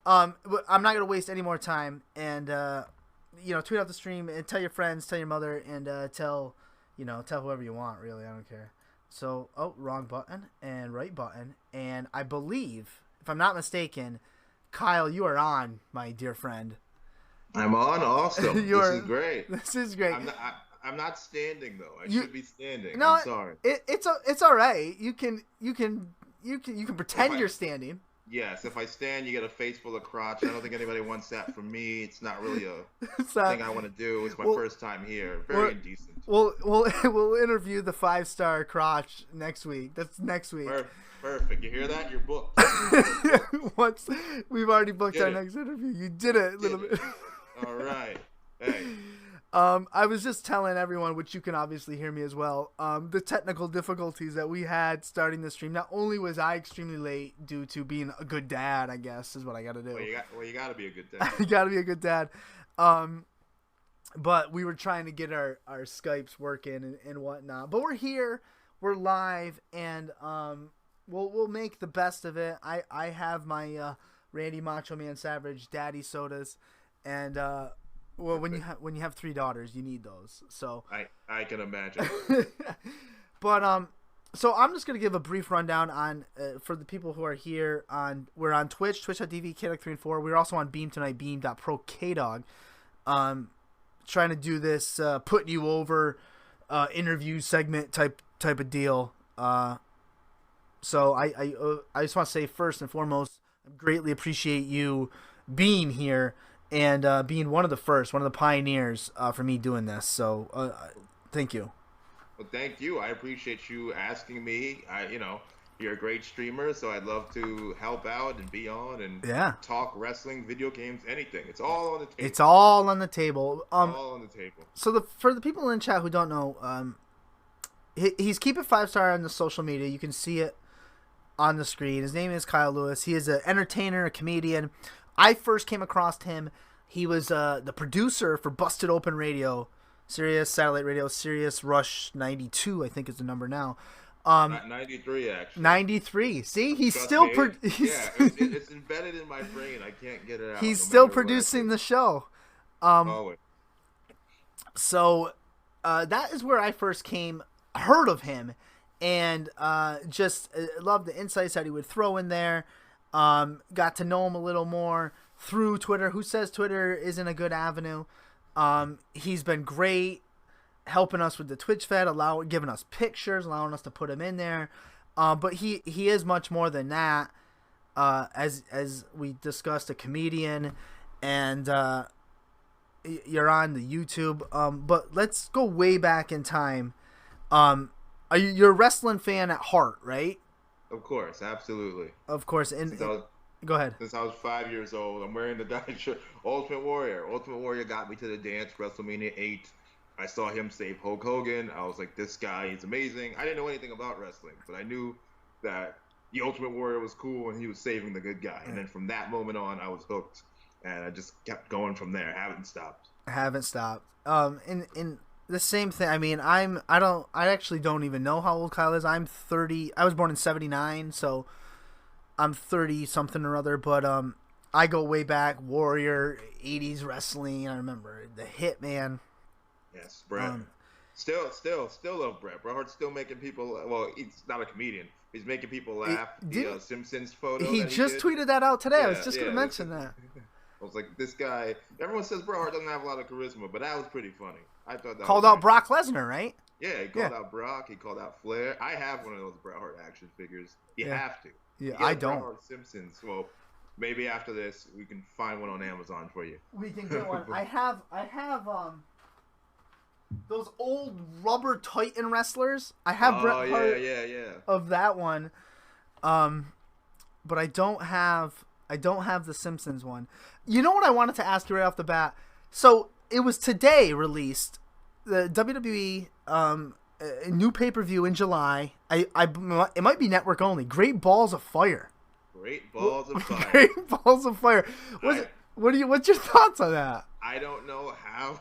But I'm not gonna waste any more time, and tweet out the stream and tell your friends, tell your mother, and tell whoever you want. Really, I don't care. So, wrong button and right button, and I believe, if I'm not mistaken, Kyle, you are on, my dear friend. I'm on. Awesome. This is great. This is great. I'm not standing though. I should be standing. No, I'm sorry. It's all right. You can pretend you're standing. Yes, if I stand, you get a face full of crotch. I don't think anybody wants that from me. It's not really a thing I want to do. It's my first time here. Very indecent. We'll interview the 5-star crotch next week. That's next week. Perfect. You hear that? You're booked. Once we've already booked our next interview. You did it a little bit. All right. Hey. I was just telling everyone, which you can obviously hear me as well, the technical difficulties that we had starting the stream. Not only was I extremely late due to being a good dad, I guess, is what I got to do. Well, you got to be a good dad. You got to be a good dad. But we were trying to get our Skypes working and whatnot. But we're here. We're live, and we'll make the best of it. I have my Randy Macho Man Savage Daddy sodas, and well, when you have 3 daughters, you need those. So I can imagine. But so I'm just gonna give a brief rundown on for the people who are here we're on Twitch, twitch.tv, KDog3 and 4. We're also on Beam tonight, beam.pro KDog. Trying to do this putting you over interview segment type of deal. So I just want to say first and foremost, I greatly appreciate you being here. And being one of the pioneers for me doing this. So thank you. Well, thank you. I appreciate you asking me. You're a great streamer, so I'd love to help out and be on and talk wrestling, video games, anything. It's all on the table. It's all on the table. All on the table. So for the people in chat who don't know, he's keeping 5-star on the social media. You can see it on the screen. His name is Kyle Lewis. He is an entertainer, a comedian. I first came across him. He was the producer for Busted Open Radio, Sirius Satellite Radio, Sirius Rush 92, I think is the number now. 93, actually. 93. See, he's Trust still... me. It's embedded in my brain. I can't get it out. He's still producing the show. So that is where I first heard of him, and just loved the insights that he would throw in there. Got to know him a little more through Twitter. Who says Twitter isn't a good avenue? He's been great helping us with the Twitch fed, giving us pictures, allowing us to put him in there. But he is much more than that. As we discussed, a comedian, and you're on the YouTube. But let's go way back in time. You're a wrestling fan at heart, right? Of course, absolutely. Of course, go ahead. Since I was 5 years old, I'm wearing the dance shirt. Ultimate Warrior. Ultimate Warrior got me to the dance. WrestleMania 8. I saw him save Hulk Hogan. I was like, this guy is amazing. I didn't know anything about wrestling, but I knew that the Ultimate Warrior was cool and he was saving the good guy. And then from that moment on, I was hooked, and I just kept going from there. Haven't stopped. In the same thing. I mean, I actually don't even know how old Kyle is. I'm 30. I was born in 79, so I'm 30 something or other. But I go way back. Warrior, 80s wrestling. I remember the Hitman. Yes, Bret. Still love Bret. Bret Hart's still making people. Well, he's not a comedian. He's making people laugh. The Simpsons photo. He just tweeted that out today. I was just going to mention that. I was like, this guy. Everyone says Bret Hart doesn't have a lot of charisma, but that was pretty funny. I thought that called out Brock Lesnar, right? Yeah, he called out Brock. He called out Flair. I have one of those Bret Hart action figures. You have to. Yeah, I don't. Bret Hart Simpsons. Well, maybe after this we can find one on Amazon for you. We can get one. I have those old rubber Titan wrestlers. I have Bret Hart of that one. But I don't have the Simpsons one. You know what I wanted to ask you right off the bat? So it was today released, the WWE new pay-per-view in July. It might be network only. Great Balls of Fire. Great Balls of Fire. Great Balls of Fire. What's your thoughts on that? I don't know how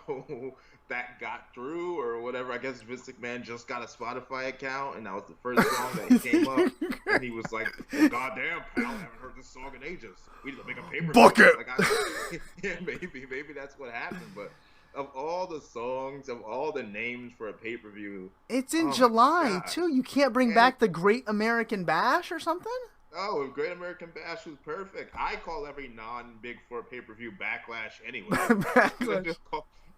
that got through or whatever. I guess Vince McMahon just got a Spotify account, and that was the first song that came up. And he was like, well, "Goddamn, pal, I haven't heard this song in ages. We need to make a pay-per-view." Bucket. Like, yeah, maybe that's what happened. But of all the songs, of all the names for a pay-per-view, it's in July too. You can't bring back the Great American Bash or something? Oh, Great American Bash was perfect. I call every non-Big Four pay-per-view Backlash anyway. Backlash.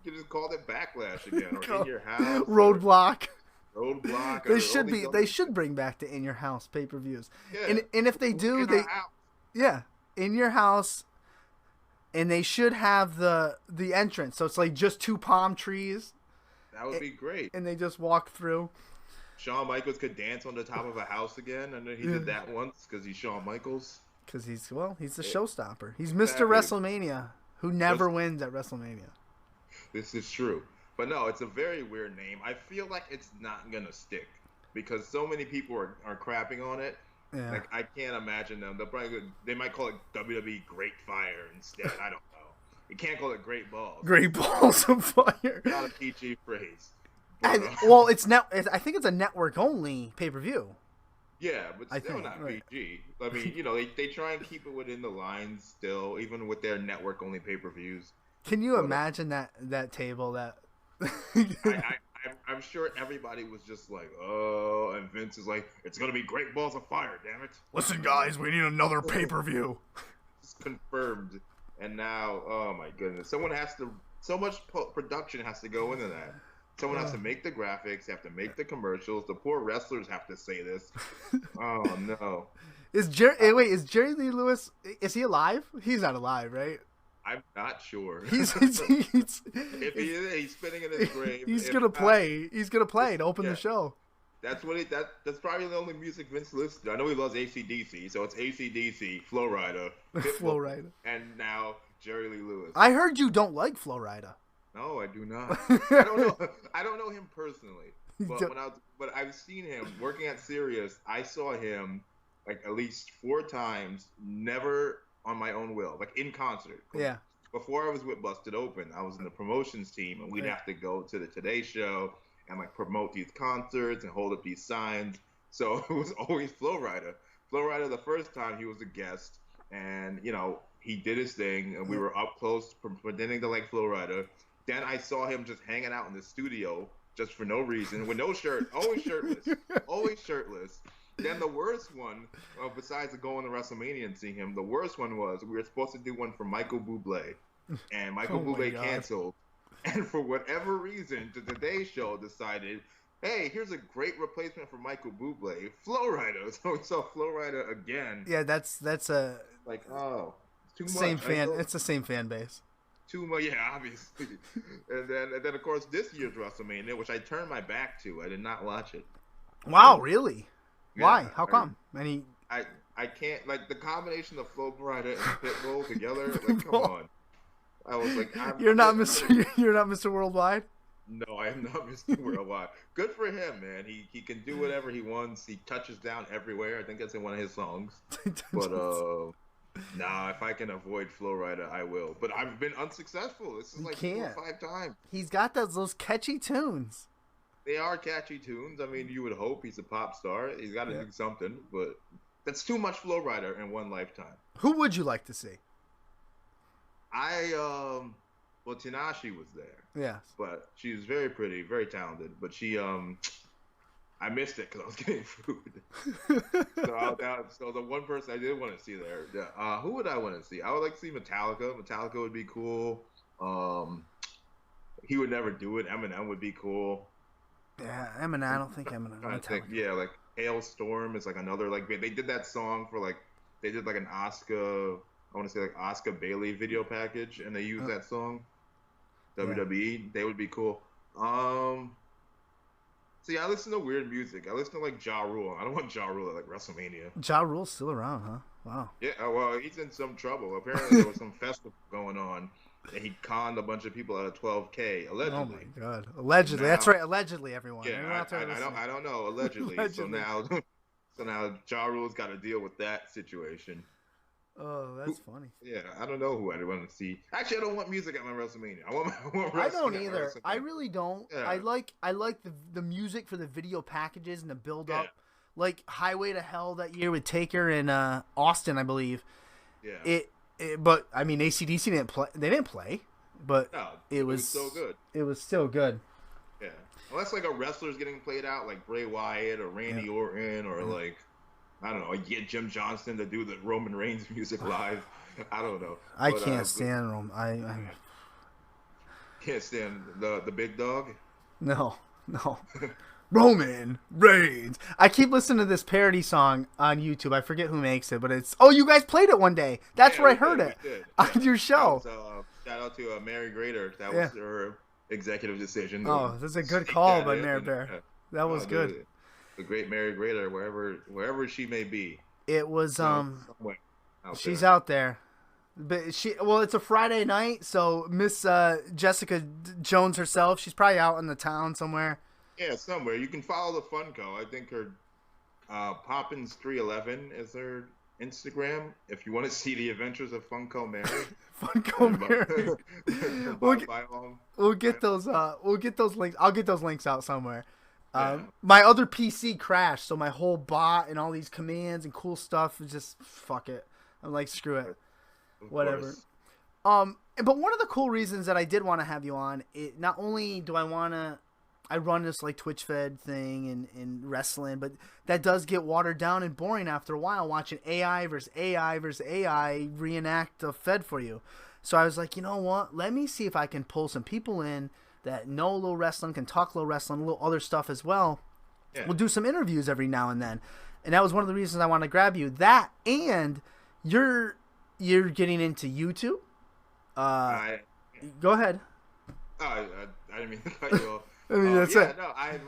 You just called it Backlash again, or In Your House, Roadblock. Roadblock. They should bring back the In Your House pay-per-views. Yeah. And if they do, In Your House, and they should have the entrance. So it's like just two palm trees. That would be great. And they just walk through. Shawn Michaels could dance on the top of a house again. I know he did that once because he's Shawn Michaels. Because he's the showstopper. He's Mr. WrestleMania, who never wins at WrestleMania. This is true. But no, it's a very weird name. I feel like it's not going to stick because so many people are crapping on it. Yeah. Like, I can't imagine them. They might call it WWE Great Fire instead. I don't know. You can't call it Great Balls. Great Balls of Fire. Not a PG phrase. But, well, I think it's a network-only pay-per-view. Yeah, but still not PG. I mean, they try and keep it within the lines still, even with their network-only pay-per-views. Can you imagine that table that... I'm sure everybody was just like, oh, and Vince is like, it's going to be Great Balls of Fire, damn it. Listen, guys, we need another pay-per-view. It's confirmed. And now, oh my goodness. So much production has to go into that. Someone has to make the graphics, have to make the commercials. The poor wrestlers have to say this. Oh, no. Is Jerry Lee Lewis, is he alive? He's not alive, right? I'm not sure. He's if he is, he's spinning in his grave. He's gonna play to open the show. That's probably the only music Vince listens to. I know he loves AC/DC, so it's AC/DC, Flow Rider, Flow Rider, and now Jerry Lee Lewis. I heard you don't like Flow Rider. No, I do not. I don't know him personally, but I've seen him working at Sirius. I saw him like at least 4 times, never on my own will, like in concert. Yeah. Before I was with Busted Open, I was in the promotions team, and we'd have to go to the Today Show and like promote these concerts and hold up these signs. So it was always Flow Rider. Flow Rider, the first time he was a guest, and he did his thing, and we were up close pretending to like Flow Rider. Then I saw him just hanging out in the studio just for no reason, with no shirt, always shirtless. Then the worst one, besides going to WrestleMania and seeing him, the worst one was we were supposed to do one for Michael Bublé, and Michael Bublé canceled. And for whatever reason, the Today Show decided, hey, here's a great replacement for Michael Bublé, Flow Rider. So we saw Flow Rider again. Yeah, that's a like too much. Same fan. It's the same fan base. Too much, yeah, obviously. and then of course this year's WrestleMania, which I turned my back to. I did not watch it. Wow, really? Yeah, why? How come? I can't, like, the combination of Flow Rider and Pitbull together. Like, come on. I was like, you're not Mr. Worldwide. No, I am not Mr. Worldwide. Good for him, man. He can do whatever he wants. He touches down everywhere. I think that's in one of his songs. But if I can avoid Flow Rider, I will. But I've been unsuccessful. This is like 4 or 5 times. He's got those catchy tunes. They are catchy tunes. I mean, you would hope he's a pop star. He's got to do something, but that's too much Flow Rider in one lifetime. Who would you like to see? Well, Tinashe was there. Yes. But she was very pretty, very talented. But she, I missed it because I was getting food. So the one person I did want to see there, who would I want to see? I would like to see Metallica. Metallica would be cool. He would never do it. Eminem would be cool. Yeah, Eminem. I don't think Eminem. Like Hailstorm is like another, like, they did that song for like, they did like an Oscar, I want to say like Oscar Bailey video package, and they used that song. WWE, they would be cool. See, I listen to weird music. I listen to like Ja Rule. I don't want Ja Rule at like WrestleMania. Ja Rule's still around, huh? Wow. Yeah, well, he's in some trouble. Apparently, there was some festival going on, and he conned a bunch of people out of $12K, allegedly. Oh my God! Allegedly, now, that's right. Allegedly, everyone. Yeah, I don't know. Allegedly. So now Ja Rule's got to deal with that situation. Oh, that's funny. Yeah, I don't know who I want to see. Actually, I don't want music at my WrestleMania. I want I don't wrestling at my either. I WrestleMania. really don't. Yeah, I like the music for the video packages and the build yeah, up. Like Highway to Hell that year with Taker and Austin, I believe. yeah. But I mean, AC/DC didn't play. They didn't play, but No, it was so good. It was still good. Yeah, unless like a wrestler's getting played out, like Bray Wyatt or Randy Orton, or like I don't know, get Jim Johnston to do the Roman Reigns music live. I don't know. I can't stand them. I can't stand the big dog. no. Roman Reigns. I keep listening to this parody song on YouTube. I forget who makes it, but it's you guys played it one day. That's where I heard it on your show. Shout out to Mary Grader. That was her executive decision. Oh, that's a good call by Mary Bear. That was good. The great Mary Grader, wherever she may be. It was somewhere she's out there. But it's a Friday night, so Miss Jessica Jones herself, she's probably out in the town somewhere. Yeah, somewhere. You can follow the Funko. I think her Poppins311 is her Instagram. If you want to see the adventures of Funko Mary. Funko Mary. We'll get those links. I'll get those links out somewhere. My other PC crashed, so my whole bot and all these commands and cool stuff is just fuck it. I'm like, screw it. Whatever. But one of the cool reasons that I did want to have you on, not only do I run this like Twitch fed thing and wrestling, but that does get watered down and boring after a while watching AI versus AI reenact a fed for you. So I was like, you know what? Let me see if I can pull some people in that know a little wrestling, can talk a little wrestling, a little other stuff as well. Yeah. We'll do some interviews every now and then. And that was one of the reasons I wanted to grab you. That and you're getting into YouTube. Go ahead. I didn't mean to cut you off. I mean, that's it. No, I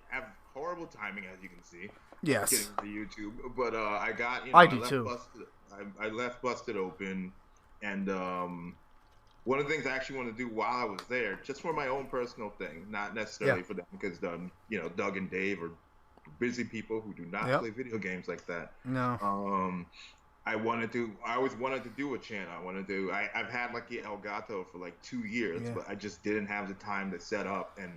have horrible timing, as you can see. Yes. Getting to YouTube, but I got. I do too. I left Busted Open, and one of the things I actually want to do while I was there, just for my own personal thing, not necessarily for them, because Doug and Dave are busy people who do not play video games like that. No. I always wanted to do a channel. I've had Lucky Elgato for like 2 years, but I just didn't have the time to set up. And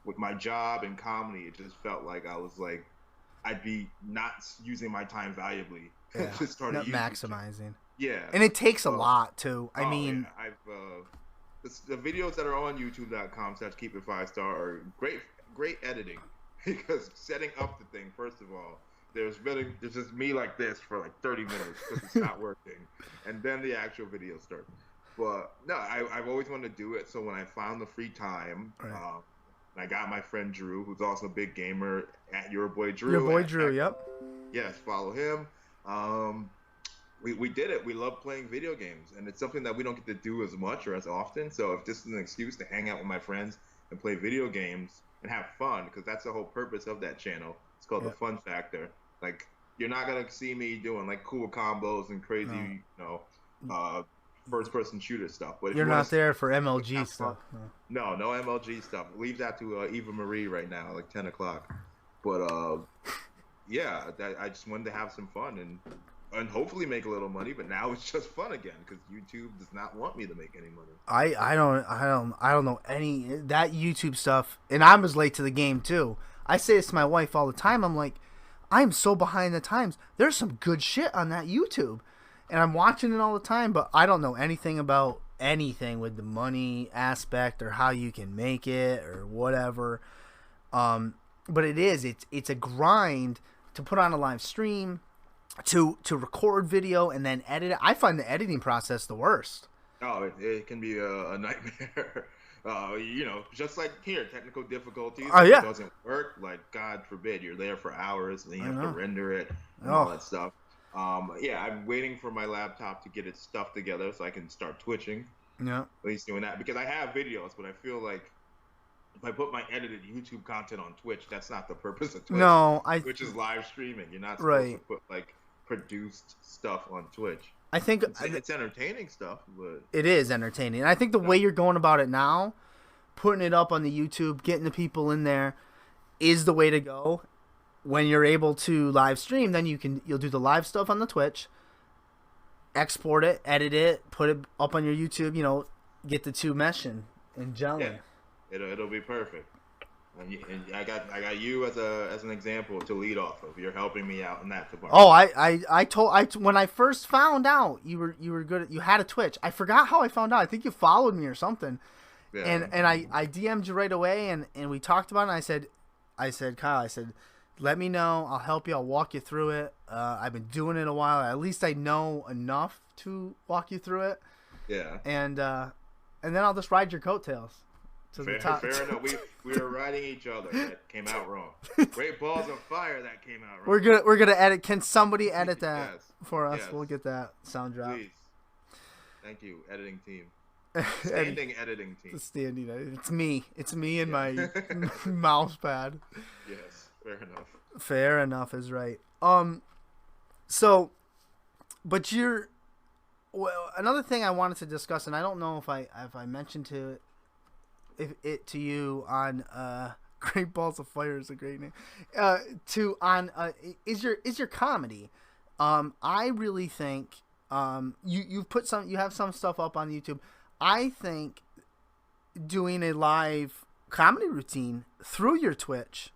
with my job and comedy, it just felt like I'd be not using my time valuably. Yeah. Not maximizing. Yeah. And it takes a lot too. I mean, the videos that are on youtube.com/keepit5star are great editing, because setting up the thing, first of all, there's just me like this for like 30 minutes because it's not working, and then the actual video starts. But no, I've always wanted to do it. So when I found the free time, I got my friend Drew, who's also a big gamer, at Your Boy Drew. Your Boy Drew, yep. Yes, follow him. We did it. We love playing video games, and it's something that we don't get to do as much or as often. So if this is an excuse to hang out with my friends and play video games and have fun, because that's the whole purpose of that channel. It's called the Fun Factor. Like, you're not gonna see me doing like cool combos and crazy, first-person shooter stuff. But you're not there for MLG stuff. No MLG stuff. Leave that to Eva Marie right now, like 10 o'clock. But I just wanted to have some fun and hopefully make a little money. But now it's just fun again, because YouTube does not want me to make any money. I don't know any that YouTube stuff, and I'm as late to the game too. I say this to my wife all the time. I'm like, I'm so behind the times. There's some good shit on that YouTube, and I'm watching it all the time, but I don't know anything about anything with the money aspect or how you can make it or whatever. But it's a grind to put on a live stream, to record video and then edit it. I find the editing process the worst. Oh, it can be a nightmare. Just like here, technical difficulties. Oh, yeah. It doesn't work. Like, God forbid, you're there for hours and then you have to render it and all that stuff. I'm waiting for my laptop to get its stuff together so I can start twitching. Yeah. At least doing that, because I have videos, but I feel like if I put my edited YouTube content on Twitch, that's not the purpose of Twitch. No, Twitch is live streaming. You're not supposed to put like produced stuff on Twitch. I think it's entertaining stuff, but it is entertaining. And I think the way you're going about it now, putting it up on the YouTube, getting the people in there, is the way to go. When you're able to live stream, then you'll do the live stuff on the Twitch, export it, edit it, put it up on your YouTube. Get the two meshing and gelling. Yeah, it'll be perfect. And I got you as an example to lead off of. You're helping me out in that department. Oh, when I first found out you were good. You had a Twitch. I forgot how I found out. I think you followed me or something. Yeah. And I DM'd you right away and we talked about it. And I said, Kyle, let me know. I'll help you. I'll walk you through it. I've been doing it a while. At least I know enough to walk you through it. Yeah. And then I'll just ride your coattails to the top. Fair enough. We were riding each other. That came out wrong. Great Balls of Fire. That came out wrong. We're gonna edit. Can somebody edit that for us? Yes. We'll get that sound drop. Please. Thank you, editing team. Standing editing team. The standing. It's me. It's me and my mouse pad. Yes. Fair enough. Fair enough is right. So, but another thing I wanted to discuss, and I don't know if I mentioned it to you on Great Balls of Fire is a great name. Is your comedy. I really think you have some stuff up on YouTube. I think doing a live comedy routine through your Twitch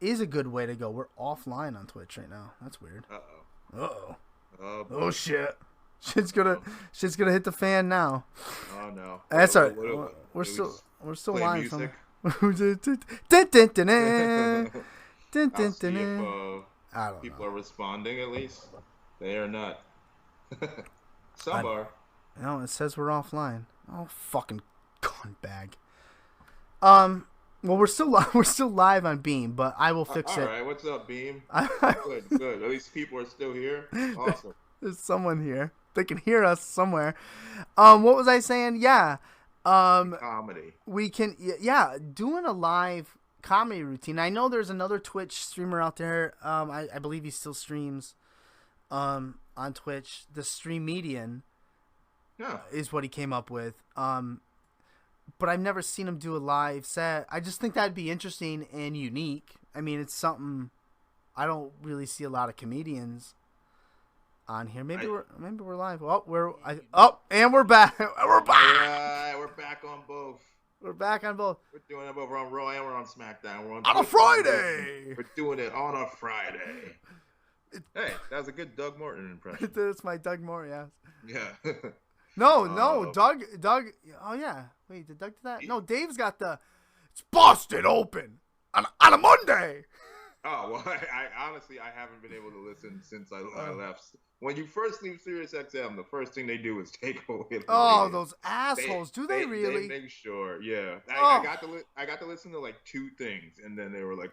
is a good way to go. We're offline on Twitch right now. That's weird. Oh shit. Shit's gonna hit the fan now. Oh no. That's all right. We're still live. Music? I don't People are responding at least. They are not. Some are. No, it says we're offline. Oh, fucking cunt bag. Well, we're still live on Beam, but I will fix it. All right, what's up, Beam? Good. At least people are still here. Awesome. There's someone here. They can hear us somewhere. What was I saying? Yeah. Comedy. We can. Yeah, doing a live comedy routine. I know there's another Twitch streamer out there. I believe he still streams. On Twitch, the Stream Median. Yeah. Is what he came up with. But I've never seen him do a live set. I just think that'd be interesting and unique. I mean, it's something I don't really see a lot of comedians on here. Maybe we're live. And we're back. We're back. Yeah, we're back on both. We're back on both. We're doing it both. We're on Raw and we're on SmackDown. We're on a Friday. We're doing it on a Friday. Hey, that was a good Doug Morton impression. That's my Doug Morton. Yeah. No, Doug. Oh yeah. Wait, did Doug do that? No, Dave's got it's busted open on a Monday. Oh well, I honestly haven't been able to listen since I left. When you first leave SiriusXM, the first thing they do is take away. Those assholes! Do they really? They make sure. Yeah, I got to listen to like 2 things, and then they were like,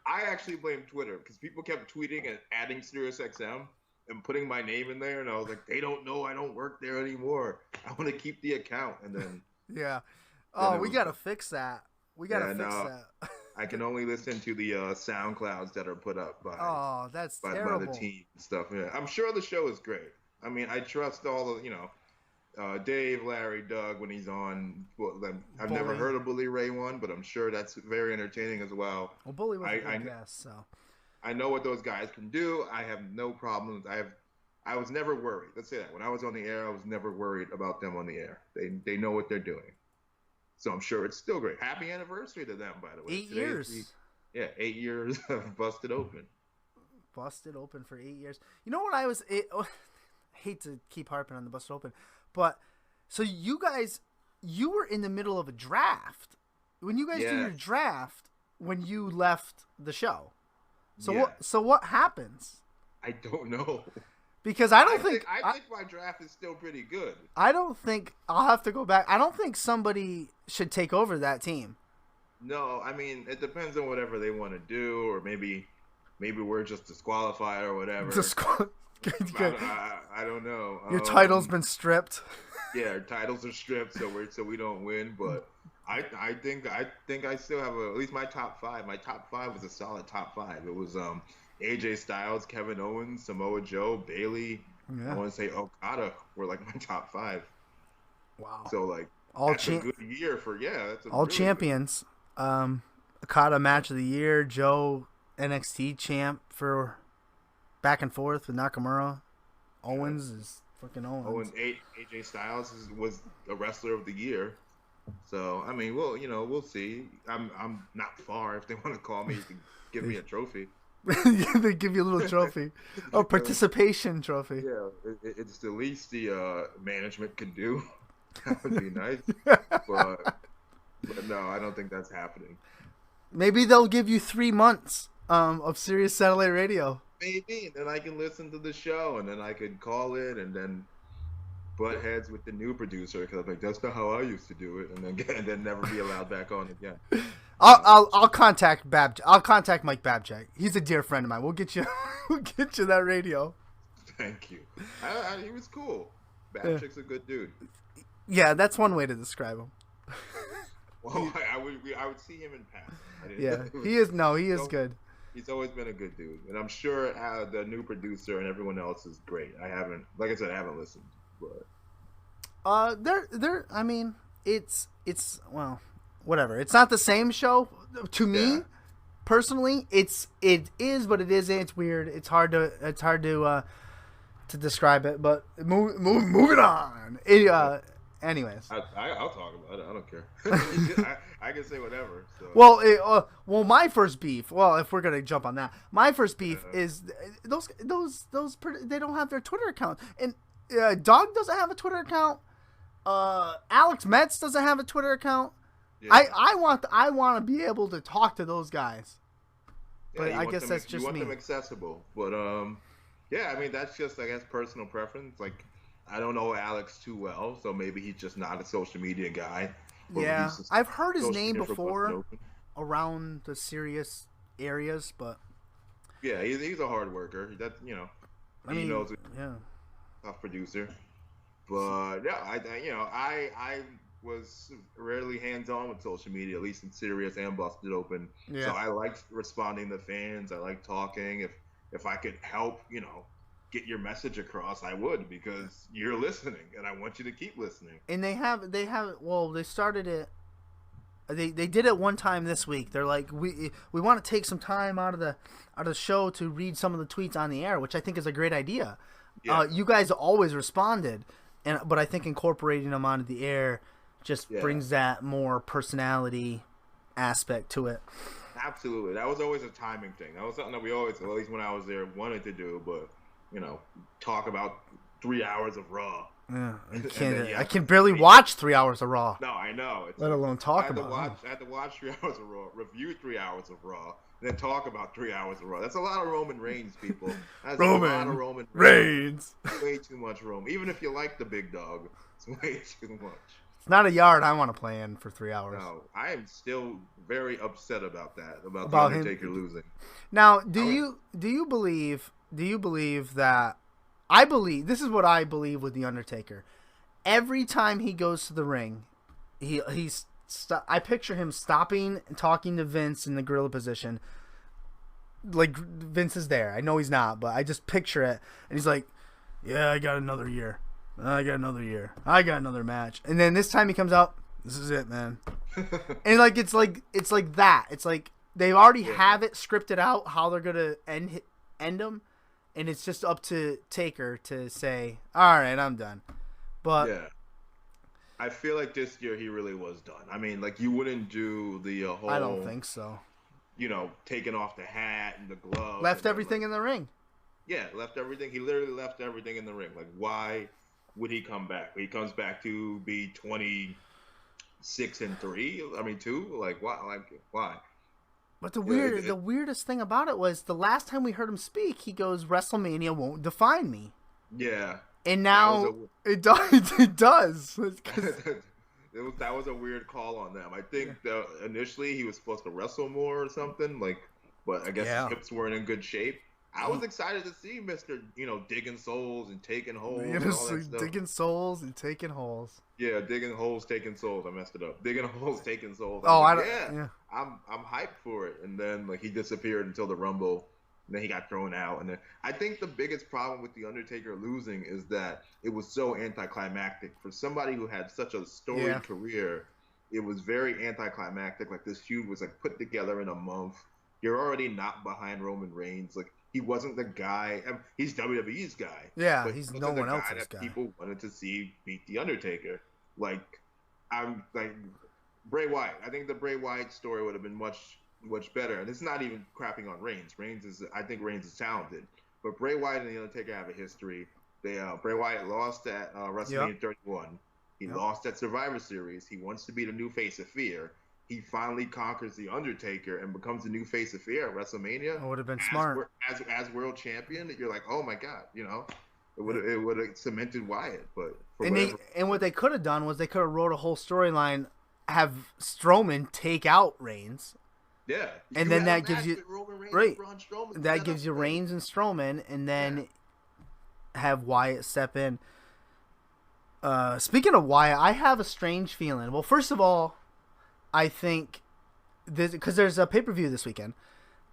I actually blame Twitter because people kept tweeting and adding SiriusXM and putting my name in there, and I was like, they don't know I don't work there anymore. I want to keep the account, and then yeah. Oh, we gotta fix that. We gotta fix that. I can only listen to the SoundClouds that are put up by terrible. By the team and stuff. Yeah, I'm sure the show is great. I mean, I trust all the Dave, Larry, Doug when he's on. Well, I've never heard a Bully Ray one, but I'm sure that's very entertaining as well. Well, Bully was a good guest, so I know what those guys can do. I have no problems. I was never worried. Let's say that when I was on the air, I was never worried about them on the air. They know what they're doing. So I'm sure it's still great. Happy anniversary to them, by the way. 8 years. 8 years of Busted Open. Busted Open for 8 years. You know what I hate to keep harping on the Busted Open, but so you were in the middle of a draft. When you guys do your draft, when you left the show. So what happens? I don't know. Because I think my draft is still pretty good. I don't think I'll have to go back. I don't think somebody should take over that team. No, I mean it depends on whatever they want to do, or maybe we're just disqualified or whatever. I don't know. Your title's been stripped. Yeah, our titles are stripped, so we don't win. But I think I still have at least my top 5. My top 5 was a solid top 5. It was AJ Styles, Kevin Owens, Samoa Joe, Bayley. Yeah. I want to say Okada were like my top 5. Wow. So like that's a good year for that's all really champions. Okada match of the year, Joe NXT champ for back and forth with Nakamura. Owens is fucking Owens. AJ Styles was a wrestler of the year. So I mean, we'll see. I'm not far. If they want to call me, you can give me a trophy. They give you a little trophy, participation trophy. Yeah, it's the least the management could do. That would be nice, but no, I don't think that's happening. Maybe they'll give you 3 months of Sirius Satellite Radio. Maybe, then I can listen to the show, and then I could call it, and then butt heads with the new producer because I'm like, that's not how I used to do it, and then never be allowed back on again. I'll contact I'll contact Mike Babjack. He's a dear friend of mine. We'll get you that radio. Thank you. He was cool. Babjack's a good dude. Yeah, that's one way to describe him. Well, I would see him in pass. Yeah, he is. No, he is good. He's always been a good dude, and I'm sure the new producer and everyone else is great. I haven't listened, but they're. I mean, it's well, whatever. It's not the same show to me personally. It is, but it isn't. It's weird. It's hard to describe it. But moving on. Anyways, I'll talk about it. I don't care. I can say whatever. So. Well, my first beef. Well, if we're gonna jump on that, my first beef is those. They don't have their Twitter account, and Doug doesn't have a Twitter account. Alex Metz doesn't have a Twitter account. Yeah. I want to be able to talk to those guys. But I guess that's just me. You want them accessible, but yeah. I mean, that's just personal preference. Like, I don't know Alex too well, so maybe he's just not a social media guy. Yeah, I've heard his name before around the Sirius areas, but yeah, he's a hard worker. That he knows tough producer. But yeah, I was rarely hands on with social media, at least in Sirius and Busted Open. Yeah. So I liked responding to fans. I like talking. If I could help, get your message across, I would, because you're listening and I want you to keep listening. And they started it. They did it one time this week. They're like, we want to take some time out of the show to read some of the tweets on the air, which I think is a great idea. Yeah. You guys always responded, but I think incorporating them onto the air just brings that more personality aspect to it. Absolutely. That was always a timing thing. That was something that we always, at least when I was there, wanted to do, but talk about 3 hours of Raw. Yeah, I can barely watch 3 hours of Raw. No, I know. Let alone talk about it. I had to watch 3 hours of Raw, review 3 hours of Raw, and then talk about 3 hours of Raw. That's a lot of Roman Reigns, people. That's a lot of Roman Reigns. Way too much Roman. Even if you like the big dog, it's way too much. It's not a yard I want to play in for 3 hours. No, I am still very upset about that, about The Undertaker losing. Now, do you believe that? I believe this is what I believe with The Undertaker. Every time he goes to the ring, I picture him stopping and talking to Vince in the gorilla position. Like, Vince is there. I know he's not, but I just picture it. And he's like, "Yeah, I got another year. I got another year. I got another match." And then this time he comes out, "This is it, man." And it's like that. It's like they already have it scripted out how they're gonna end him. And it's just up to Taker to say, "All right, I'm done." But yeah, I feel like this year he really was done. I mean, like, you wouldn't do the whole. I don't think so. Taking off the hat and the glove. Left everything in the ring. Yeah, left everything. He literally left everything in the ring. Like, why would he come back? He comes back to be 26-3. I mean, 2. Like, why? Why? But the weirdest thing about it was the last time we heard him speak, he goes, "WrestleMania won't define me." Yeah. And now it does. It does. That was a weird call on them. I think initially he was supposed to wrestle more or something, but I guess his hips weren't in good shape. I was excited to see Mr. Digging souls and taking holes. And all that stuff. Digging souls and taking holes. Yeah, digging holes, taking souls. I messed it up. Digging holes, taking souls. I'm hyped for it. And then he disappeared until the Rumble. And then he got thrown out. And then I think the biggest problem with The Undertaker losing is that it was so anticlimactic. For somebody who had such a storied career, it was very anticlimactic. Like, this feud was put together in a month. You're already not behind Roman Reigns. Like, he wasn't the guy. He's WWE's guy. Yeah, but he's he no wasn't one the else's that guy. people wanted to see beat the Undertaker. Like, I'm like Bray Wyatt. I think the Bray Wyatt story would have been much better. And it's not even crapping on Reigns. I think Reigns is talented, but Bray Wyatt and the Undertaker have a history. Bray Wyatt lost at WrestleMania 31. He lost at Survivor Series. He wants to be the new face of Fear. He finally conquers the Undertaker and becomes the new face of Fear at WrestleMania. It would have been smart as world champion. You're like, oh my god, it would have cemented Wyatt. But what they could have done was they could have wrote a whole storyline, have Strowman take out Reigns. Yeah, and then that gives you that gives you Reigns and Strowman, and then have Wyatt step in. Speaking of Wyatt, I have a strange feeling. Well, first of all, I think because there's a pay-per-view this weekend.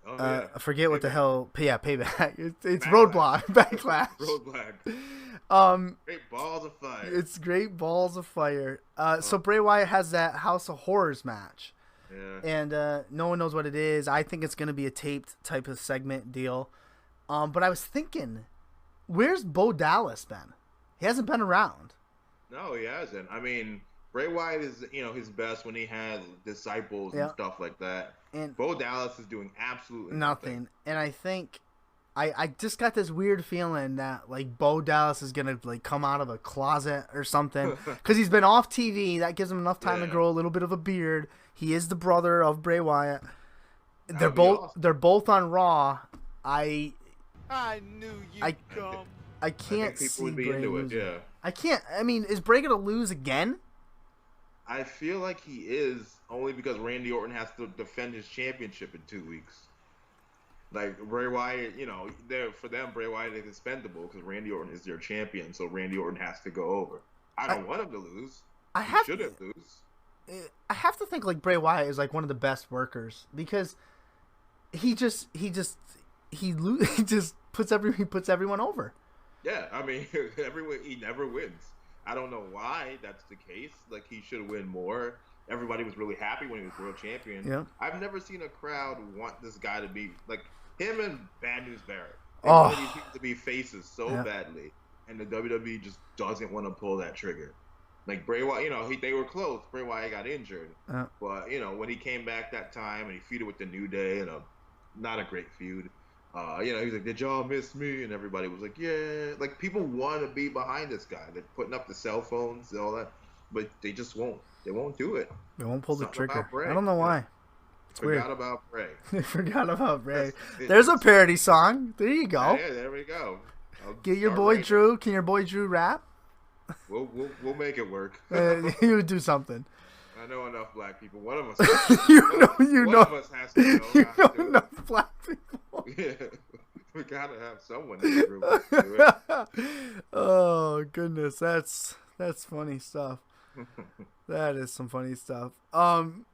Oh, yeah. I forget what the hell. Yeah, Payback. It's Roadblock. Backlash. Roadblock. Great balls of fire. It's great balls of fire. So Bray Wyatt has that House of Horrors match. Yeah. And no one knows what it is. I think it's going to be a taped type of segment deal. But I was thinking, where's Bo Dallas been? He hasn't been around. No, he hasn't. I mean, Bray Wyatt is, his best when he has disciples and stuff like that. And Bo Dallas is doing absolutely nothing. And I think I just got this weird feeling that like Bo Dallas is gonna like come out of a closet or something because he's been off TV. That gives him enough time to grow a little bit of a beard. He is the brother of Bray Wyatt. They're both on Raw. I knew you'd come. I can't see people would be Bray into losing. it. Yeah. I can't. I mean, is Bray gonna lose again? I feel like he is, only because Randy Orton has to defend his championship in 2 weeks. Like Bray Wyatt, for them, Bray Wyatt is expendable because Randy Orton is their champion, so Randy Orton has to go over. I don't want him to lose. He shouldn't lose. I have to think like Bray Wyatt is like one of the best workers because he puts everyone over. Yeah, I mean, he never wins. I don't know why that's the case. Like, he should win more. Everybody was really happy when he was world champion. Yeah. I've never seen a crowd want this guy to be like him and Bad News Barrett. They Oh. wanted these people to be faces so badly, and the WWE just doesn't want to pull that trigger. Like Bray Wyatt, they were close. Bray Wyatt got injured, but when he came back that time and he feuded with the New Day in not a great feud. He's like, did y'all miss me? And everybody was like, yeah. Like, people want to be behind this guy. They're putting up the cell phones and all that, but they just won't. They won't do it. They won't pull the Something trigger. about I don't know why. It's Forgot weird. about Bray. They forgot about Bray. There's a parody song. There you go. Yeah, there we go. Get your boy Drew. Can your boy Drew rap? We'll make it work. He would do something. I know enough black people. One of us. One of us has to know. You how to do enough black people. Yeah, we gotta have someone in the group to do it. Oh goodness, that's funny stuff. That is some funny stuff. Can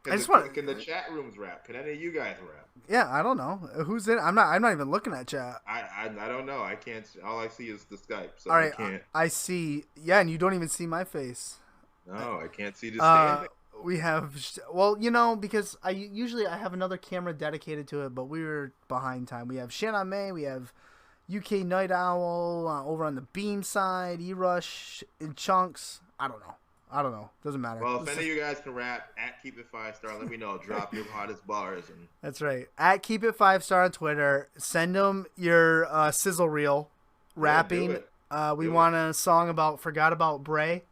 the chat rooms rap? Can any of you guys rap? Yeah, I don't know who's in. I'm not even looking at chat. I don't know. I can't. All I see is the Skype. So all right, I can't. I see. Yeah, and you don't even see my face. No, I can't see the standing. We have because I have another camera dedicated to it, but we were behind time. We have Shannon May, we have UK Night Owl over on the Beam side, E-Rush in chunks. I don't know. Doesn't matter. Well, if any of you guys can rap, at Keep It 5 Star, let me know. Drop your hottest bars. That's right. At Keep It 5 Star on Twitter. Send them your sizzle reel rapping. We want a song about Forgot About Bray.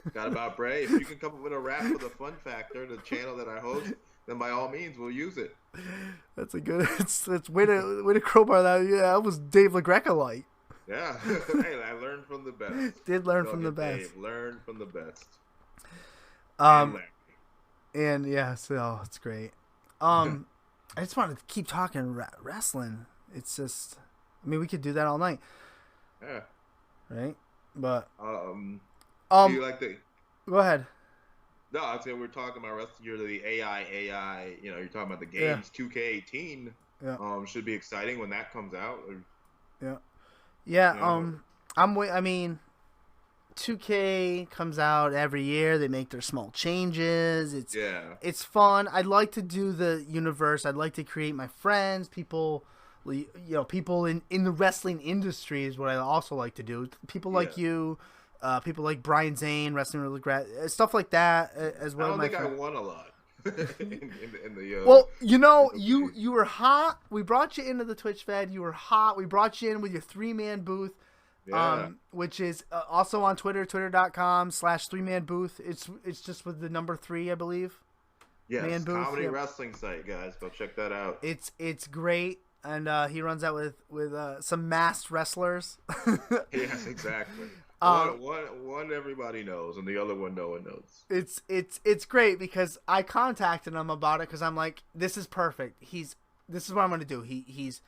Forgot about Bray. If you can come up with a rap for the Fun Factor, the channel that I host, then by all means, we'll use it. That's a good. It's way to crowbar that. Yeah, that was Dave LaGreca light. Yeah. Hey, I learned from the best. Did learn from the best. Dave learned from the best. And yeah, so it's great. I just wanted to keep talking wrestling. It's just, I mean, we could do that all night. Yeah. Right. But do you like the? Go ahead. No, I'd say we're talking about rest of the AI. You're talking about the games. 2K18. Yeah. Should be exciting when that comes out. Yeah. I mean, 2K comes out every year. They make their small changes. It's fun. I'd like to do the universe. I'd like to create my friends. People people in the wrestling industry is what I also like to do. People like you, people like Brian Zane, Wrestling with Regret, stuff like that as well. I don't think I won a lot. in the, well, you were hot. We brought you into the Twitch Fed. You were hot. We brought you in with your 3-man booth, which is also on Twitter, twitter.com/3-man booth. It's just with the number 3, I believe. Yes, man booth. Comedy wrestling site, guys. Go check that out. It's great. And he runs out with some masked wrestlers. Yes, exactly. One everybody knows, and the other one no one knows. It's great because I contacted him about it because I'm like, this is perfect. This is what I'm gonna do. He's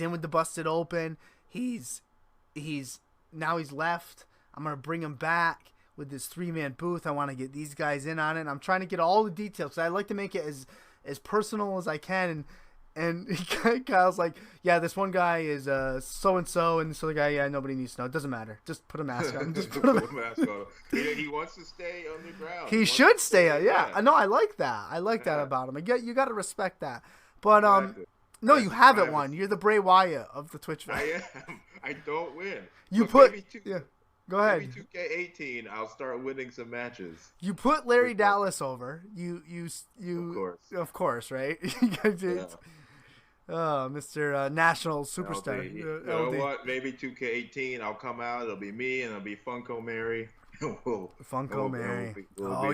in with the Busted Open. He's now he's left. I'm gonna bring him back with this 3-man booth. I want to get these guys in on it. And I'm trying to get all the details. So I like to make it as personal as I can. And Kyle's like, yeah, this one guy is so-and-so, and this other guy, yeah, nobody needs to know. It doesn't matter. Just put a mask on. Just put a mask on. He wants to stay underground. He should stay. Yeah. I know. I like that. I like that about him. You got to respect that. But no, you haven't won. You're the Bray Wyatt of the Twitch. I am. I don't win. Go ahead. Maybe 2K18, I'll start winning some matches. You put Larry Dallas over. You. Of course, right? Oh, Mr. National Superstar. You know what? Maybe 2K18, I'll come out. It'll be me, and it'll be Funko Mary. Funko Mary.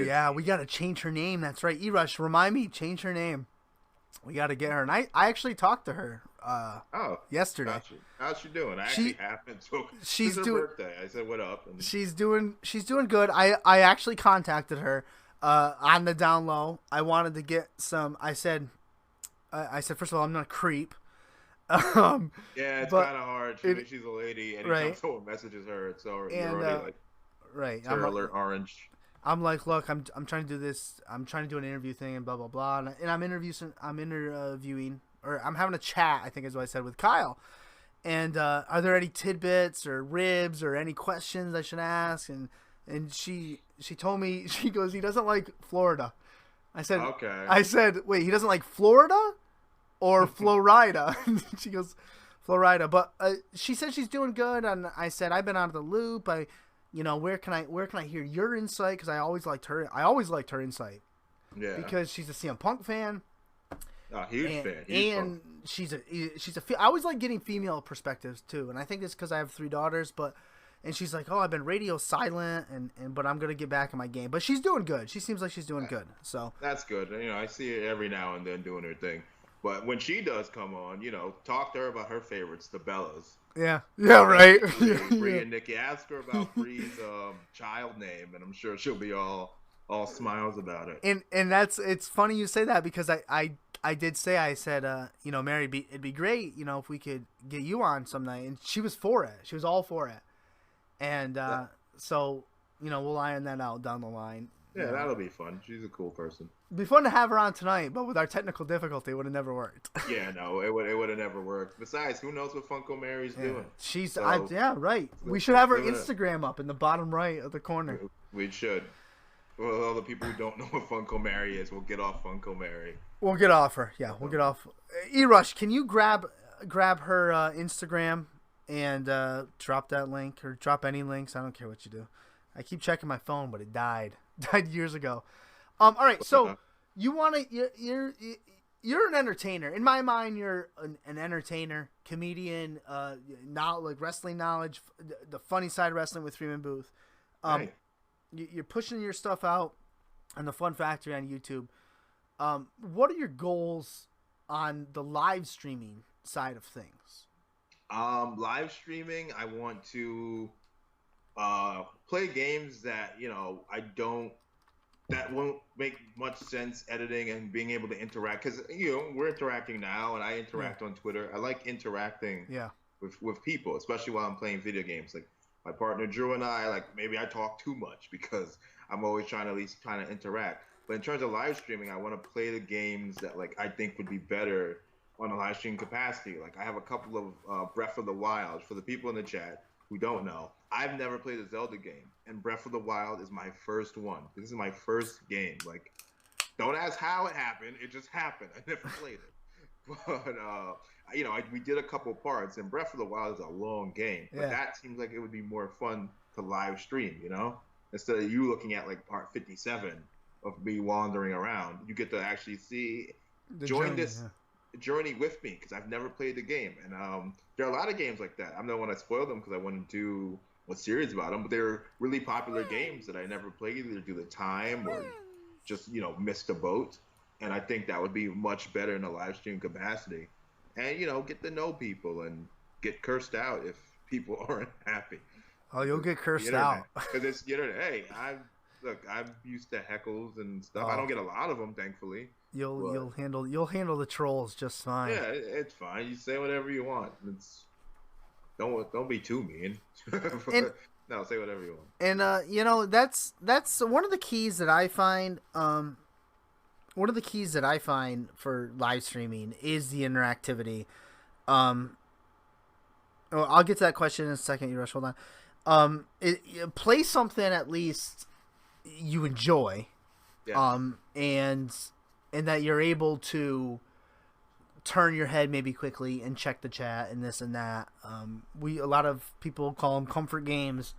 Yeah, we got to change her name. That's right. E-Rush, remind me, change her name. We got to get her. And I actually talked to her yesterday. Gotcha. How's she doing? I actually happened to. She's her birthday. I said, what up? And she's doing good. I actually contacted her on the down low. I wanted to get some. I said, first of all, I'm not a creep. Yeah, it's kind of hard. She's a lady. Anytime someone messages her, it's already right. Terror alert orange. I'm like, look, I'm trying to do this. I'm trying to do an interview thing and blah blah blah. And I'm interviewing, or I'm having a chat, I think is what I said, with Kyle. And are there any tidbits or ribs or any questions I should ask? And she told me, she goes, he doesn't like Florida. I said, okay. I said, wait, he doesn't like Florida or Florida? She goes, Florida. But she said she's doing good. And I said, I've been out of the loop. Where can I hear your insight? Because I always liked her insight. Yeah. Because she's a CM Punk fan. A huge fan. And she's I always like getting female perspectives too. And I think it's because I have 3 daughters, and she's like, oh, I've been radio silent, but I'm gonna get back in my game. But she's doing good. She seems like she's doing good. So that's good. I see her every now and then doing her thing. But when she does come on, talk to her about her favorites, the Bellas. Yeah, right. Brie and Nikki. Ask her about Brie's child name, and I'm sure she'll be all smiles about it. And it's funny you say that, because I did say, I said, Mary, it'd be great, if we could get you on some night. And she was for it. She was all for it. And so, we'll iron that out down the line. Yeah, that'll be fun. She's a cool person. It'd be fun to have her on tonight, but with our technical difficulty, it would have never worked. Yeah, no, it would have never worked. Besides, who knows what Funko Mary's doing? She's, right. We should have her Instagram up in the bottom right of the corner. We should. Well, all the people who don't know what Funko Mary is, we'll get off Funko Mary. We'll get off her. Yeah, we'll get off. E-Rush, can you grab her Instagram and drop that link, or drop any links? I don't care what you do. I keep checking my phone, but it died years ago. All right, so you want to you're an entertainer. In my mind, you're an entertainer, comedian, like wrestling knowledge, the funny side of wrestling with Freeman Booth. Right. You're pushing your stuff out on the Fun Factory on YouTube. What are your goals on the live streaming side of things? Live streaming, I want to play games that that won't make much sense editing and being able to interact, because we're interacting now, and I interact on Twitter. I like interacting with people, especially while I'm playing video games. Like my partner Drew and I, maybe I talk too much because I'm always trying to interact. But in terms of live streaming, I want to play the games that I think would be better on a live stream capacity. I have a couple of Breath of the Wild. For the people in the chat who don't know, I've never played a Zelda game, and Breath of the Wild is my first one. This is my first game. Don't ask how it happened. It just happened. I never played it. But we did a couple parts, and Breath of the Wild is a long game, but Yeah. that seems like it would be more fun to live stream, instead of you looking at like part 57 of me wandering around. You get to actually join this journey with me, because I've never played the game, and there are a lot of games like that. I'm the one that spoiled them because I wanted to do a series about them, but they're really popular games that I never played, either due to time or just missed the boat. And I think that would be much better in a live stream capacity, and get to know people and get cursed out if people aren't happy. Oh, you'll get cursed out because it's Hey, I'm used to heckles and stuff. I don't get a lot of them, thankfully. You'll handle the trolls just fine. Yeah, it's fine. You say whatever you want. Don't be too mean. No, say whatever you want. And that's one of the keys that I find. One of the keys that I find for live streaming is the interactivity. I'll get to that question in a second. You rush. Hold on. Play something at least you enjoy. Yeah. And that you're able to turn your head maybe quickly and check the chat and this and that. A lot of people call them comfort games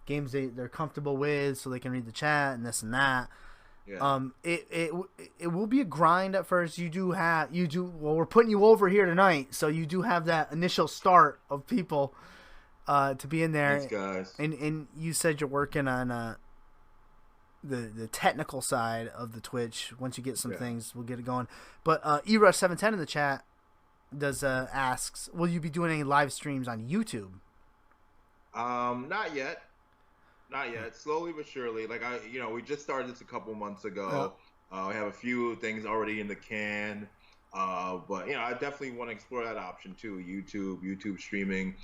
they're comfortable with, so they can read the chat and this and that. Yeah. It will be a grind at first. Well, we're putting you over here tonight, so you do have that initial start of people to be in there. Thanks, guys. And you said you're working on the technical side of the Twitch. Once you get some things, we'll get it going. But erush710 in the chat asks, will you be doing any live streams on YouTube? Not yet. Slowly but surely. Like we just started this a couple months ago. We have a few things already in the can. But I definitely want to explore that option too. YouTube streaming.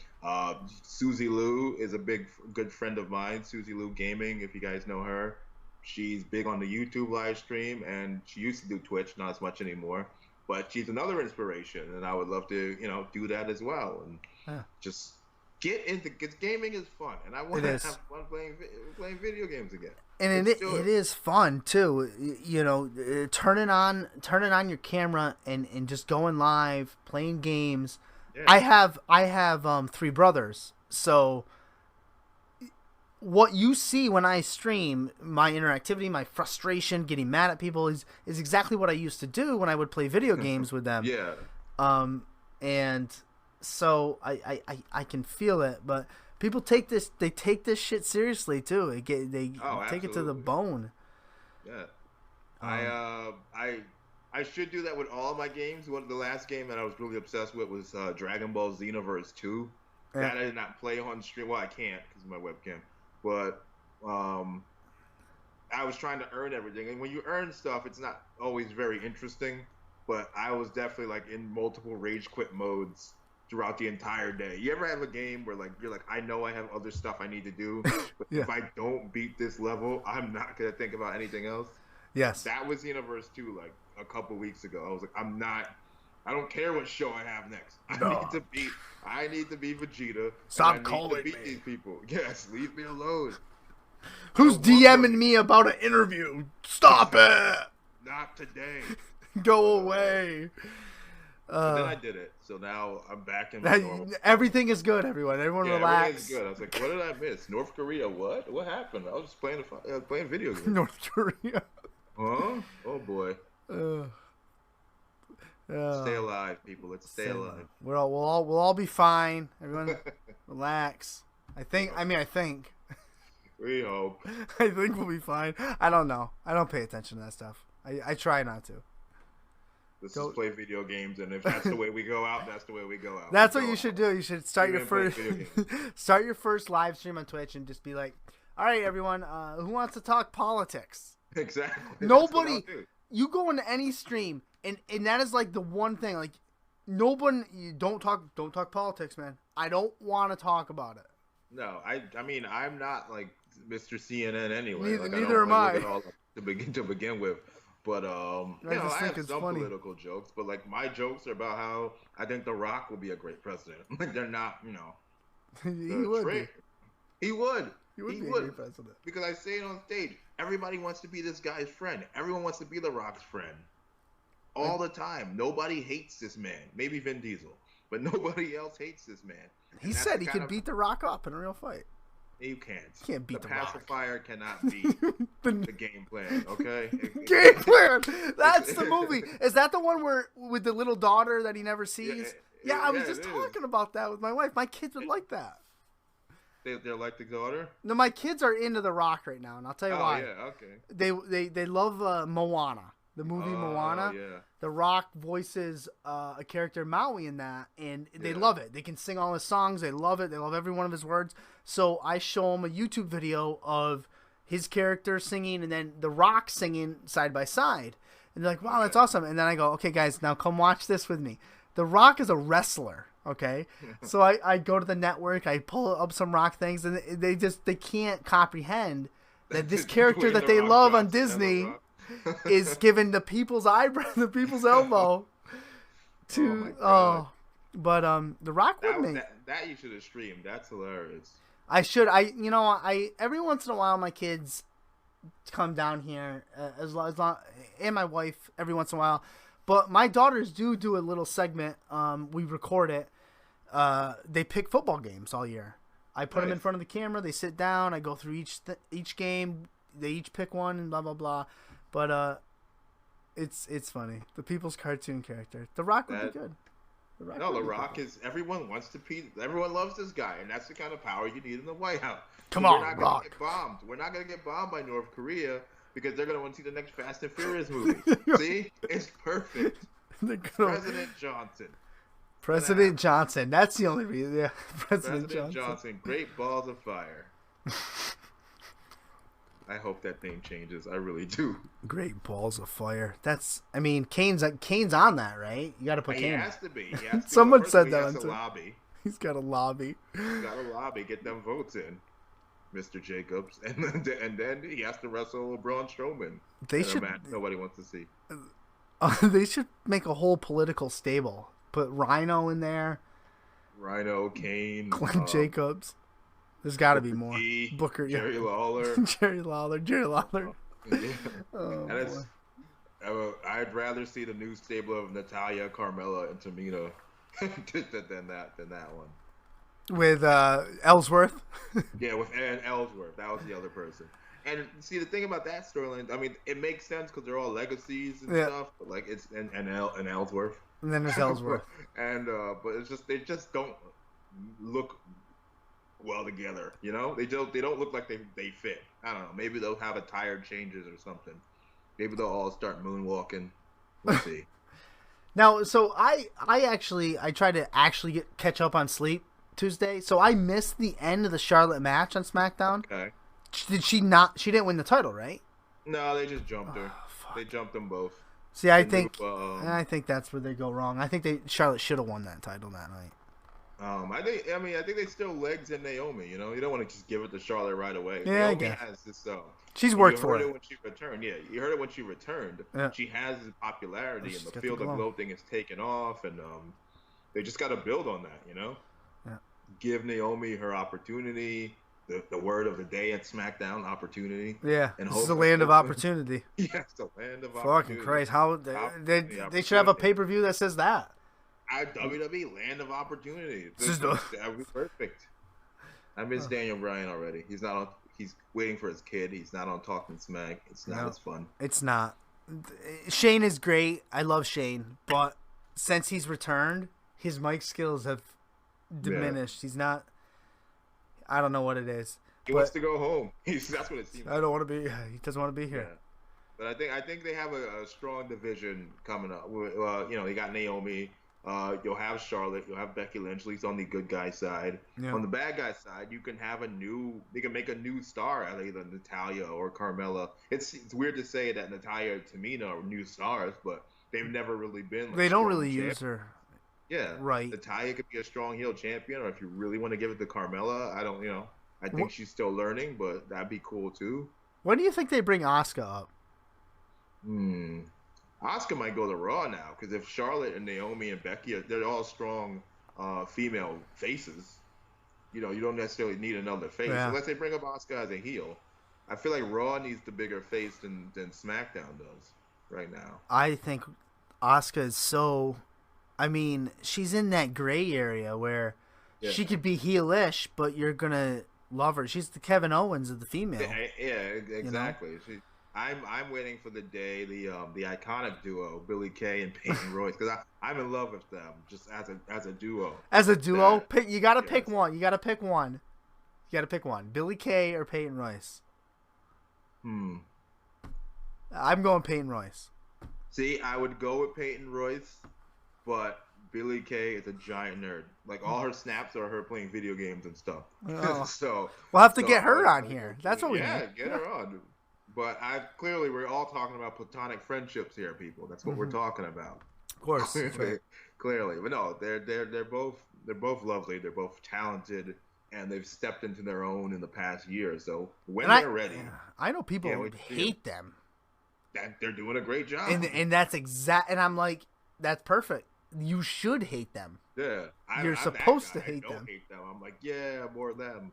Susie Lou is a good friend of mine. Susie Lou Gaming, if you guys know her. She's big on the YouTube live stream, and she used to do Twitch, not as much anymore. But she's another inspiration, and I would love to, do that as well, and just get into. Because gaming is fun, and I want to have fun playing video games again. And it is fun too, turning on your camera and just going live, playing games. Yeah. I have 3 brothers, so what you see when I stream, my interactivity, my frustration, getting mad at people is exactly what I used to do when I would play video games with them. Yeah. And so I can feel it, but people take this shit seriously too. They take it to the bone. Yeah. I should do that with all my games. The last game that I was really obsessed with was Dragon Ball Xenoverse 2. Yeah. That I did not play on stream. Well, I can't because of my webcam. But I was trying to earn everything. And when you earn stuff, it's not always very interesting. But I was definitely in multiple rage quit modes throughout the entire day. You ever have a game where you're like, I know I have other stuff I need to do, but if I don't beat this level, I'm not gonna think about anything else? Yes. That was Universe 2 a couple weeks ago. I was like, I don't care what show I have next. I need to be Vegeta. Stop calling me. Beat these people. Yes, leave me alone. Who's DMing me about an interview? Stop it! Not today. Go away. But then I did it, so now I'm back in normal. Everything is good, everyone. Everyone relax. Everything is good. I was like, what did I miss? North Korea? What? What happened? I was just playing video games. North Korea. Huh? Oh boy. Stay alive, people. Let's stay alive. We'll all be fine. Everyone, relax. I think. We hope. I think we'll be fine. I don't know. I don't pay attention to that stuff. I try not to. Let's just play video games, and if that's the way we go out, that's the way we go out. That's what you should do. You should start your first live stream on Twitch and just be like, "All right, everyone, who wants to talk politics?" Exactly. Nobody. You go into any stream, and that is the one thing. Nobody. You don't talk politics, man. I don't want to talk about it. No, I mean, I'm not Mr. CNN anyway. Neither am I. To begin with. But I have some political jokes, but my jokes are about how I think The Rock will be a great president. They're not, He would be. He would be a great president. Because I say it on stage. Everybody wants to be this guy's friend. Everyone wants to be The Rock's friend. all the time. Nobody hates this man. Maybe Vin Diesel, but nobody else hates this man. He said he could beat The Rock up in a real fight. You can't. You can't beat The pacifier Rock. Cannot beat the game plan. Okay. Game plan. That's the movie. Is that the one where with the little daughter that he never sees? Yeah, I was just talking about that with my wife. My kids would like that. They're like the daughter? No, my kids are into The Rock right now, and I'll tell you why. Oh, yeah, okay. They love Moana, the movie Moana. Yeah. The Rock voices a character Maui in that, and they love it. They can sing all his songs. They love it. They love every one of his words. So I show them a YouTube video of his character singing and then The Rock singing side by side. And they're like, wow, that's awesome. And then I go, okay, guys, now come watch this with me. The Rock is a wrestler. Okay, so I go to the network, I pull up some Rock things, and they can't comprehend that this character that they love on Disney is giving the people's eyebrow, the people's elbow to but The Rock with me. That you should have streamed. That's hilarious. I should. I every once in a while my kids come down here as long and my wife every once in a while. But my daughters do a little segment. We record it. They pick football games all year. I put them in front of the camera. They sit down. I go through each game. They each pick one and blah blah blah. But it's funny. The people's cartoon character. The Rock would be good. The Rock is. Everyone wants to be. Everyone loves this guy, and that's the kind of power you need in the White House. Come on, Rock. We're not gonna get bombed by North Korea. Because they're going to want to see the next Fast and Furious movie. See? It's perfect. President Johnson. That's the only reason. Yeah. President Johnson. Great balls of fire. I hope that name changes. I really do. Great balls of fire. That's, I mean, Kane's on that, right? You got to put Kane. He has to be. Someone said that. He has a lobby. He's got a lobby. Get them votes in. Mr. Jacobs, and then he has to wrestle Braun Strowman. Nobody wants to see. They should make a whole political stable. Put Rhino in there. Rhino, Kane, Glenn Jacobs. There's got to be more. Booker, Jerry Lawler. Jerry Lawler. Yeah. I'd rather see the new stable of Natalya, Carmella, and Tamina than that one. With Ellsworth. Yeah, with Ellsworth. That was the other person. And see, the thing about that storyline, I mean, it makes sense because they're all legacies and stuff. But like it's and Ellsworth. And then there's Ellsworth. And but it's just they just don't look well together. You know, they don't look like they fit. I don't know. Maybe they'll have attire changes or something. Maybe they'll all start moonwalking. We'll see. Now, so I tried to catch up on sleep Tuesday, so I missed the end of the Charlotte match on SmackDown. Okay. Did she not? She didn't win the title, right? No, they just jumped her. They jumped them both. See, I think that's where they go wrong. I think Charlotte should have won that title that night. I think they still legs in Naomi. You know, you don't want to just give it to Charlotte right away. Yeah, Naomi I guess. has this. She's worked for it. You heard it when she returned. Yeah, you heard it when she returned. Yeah. She has this popularity, and the Field of Glow thing is taken off, and they just got to build on that. You know. Yeah. Give Naomi her opportunity. The word of the day at SmackDown, opportunity. Yeah, and this is the land of opportunity. Yes, the land of opportunity. Fucking Christ, how they should have a pay-per-view that says that. WWE, land of opportunity. That would be perfect. I miss Daniel Bryan already. He's not on. He's waiting for his kid. He's not on Talking Smack. It's not as fun. It's not. Shane is great. I love Shane, but since he's returned, his mic skills have diminished. He's not. I don't know what it is. He wants to go home. That's what it seems. I don't want to be. He doesn't want to be here. Yeah. But I think they have a strong division coming up. You got Naomi. You'll have Charlotte. You'll have Becky Lynch. At least on the good guy side. Yeah. On the bad guy side, you can have they can make a new star out of either Natalya or Carmella. It's weird to say that Natalya and Tamina are new stars, but they've never really been. They don't really use her. Yeah, right. Natalya could be a strong heel champion, or if you really want to give it to Carmella, I think she's still learning, but that'd be cool too. When do you think they bring Asuka up? Asuka might go to Raw now, because if Charlotte and Naomi and Becky they're all strong female faces. You don't necessarily need another face unless they bring up Asuka as a heel. I feel like Raw needs the bigger face than SmackDown does right now. I think Asuka is so. I mean, she's in that gray area where she could be heelish, but you're gonna love her. She's the Kevin Owens of the female. Yeah, exactly. You know? I'm waiting for the day the iconic duo Billie Kay and Peyton Royce, because I'm in love with them just as a duo. As a duo, you gotta pick one. You gotta pick one. Billie Kay or Peyton Royce. I'm going Peyton Royce. See, I would go with Peyton Royce, but Billie Kay is a giant nerd. Like, all her snaps are her playing video games and stuff. Oh. So we'll have to get her on here. That's what we need. Yeah, get her on. But we're all talking about platonic friendships here, people. That's what we're talking about. Of course. Clearly. But no, they're both lovely. They're both talented, and they've stepped into their own in the past year. So when they're ready, I know people would hate them. They're doing a great job. And that's exact. And I'm like, that's perfect. You should hate them. Yeah, you're supposed to hate them. I don't hate them. I'm like, yeah, more of them.